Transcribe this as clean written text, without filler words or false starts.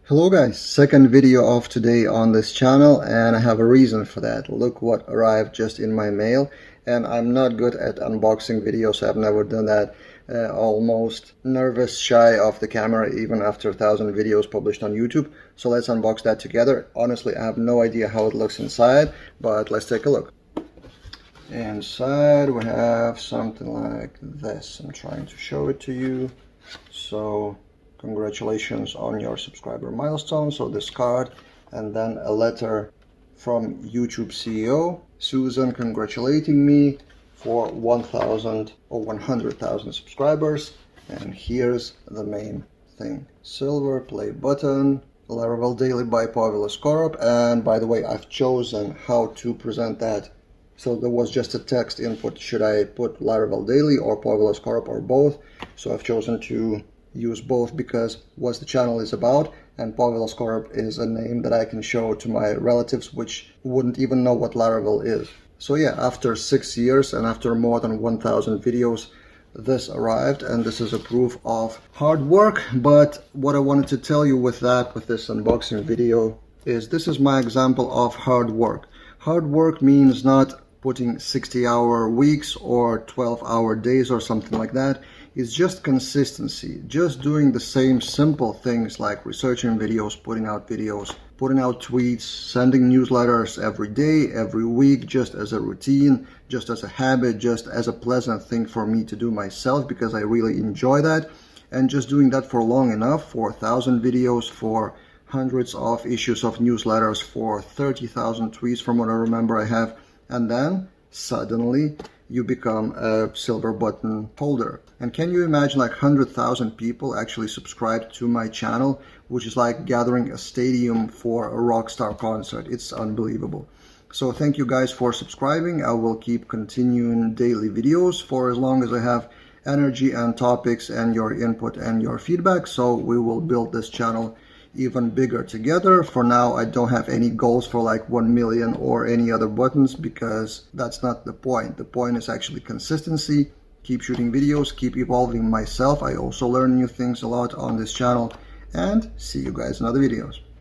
Hello guys, second video of today on this channel, and I have a reason for that. Look what arrived just in my mail, and I'm not good at unboxing videos. I've never done that. Almost nervous, shy of the camera even after 1,000 videos published on YouTube. So let's unbox that together. Honestly, I have no idea how it looks inside, but let's take a look. Inside we have something like this. I'm trying to show it to you. So congratulations on your subscriber milestone. So this card, and then a letter from YouTube CEO Susan congratulating me for 1,000 or 100,000 subscribers. And here's the main thing: silver play button, Laravel Daily by Pavel Skorop. And by the way, I've chosen how to present that. So there was just a text input: should I put Laravel Daily or Pavel Skorop or both? So I've chosen to use both because what the channel is about, and Pavel Skorop is a name that I can show to my relatives which wouldn't even know what Laravel is. So yeah, after 6 years and after more than 1,000 videos, this arrived, and this is a proof of hard work. But what I wanted to tell you with this unboxing video is this is my example of hard work. Hard work means not putting 60-hour weeks or 12-hour days or something like that. It's just consistency, just doing the same simple things like researching videos, putting out tweets, sending newsletters every day, every week, just as a routine, just as a habit, just as a pleasant thing for me to do myself because I really enjoy that. And just doing that for long enough, for 1,000 videos, for hundreds of issues of newsletters, for 30,000 tweets from what I remember I have, and then suddenly you become a silver button holder. And can you imagine, like 100,000 people actually subscribed to my channel, which is like gathering a stadium for a rock star concert. It's unbelievable. So thank you guys for subscribing. I will keep continuing daily videos for as long as I have energy and topics and your input and your feedback. So we will build this channel even bigger together. For now, I don't have any goals for like 1 million or any other buttons because that's not the point. The point is actually consistency. Keep shooting videos, keep evolving myself. I also learn new things a lot on this channel, and see you guys in other videos.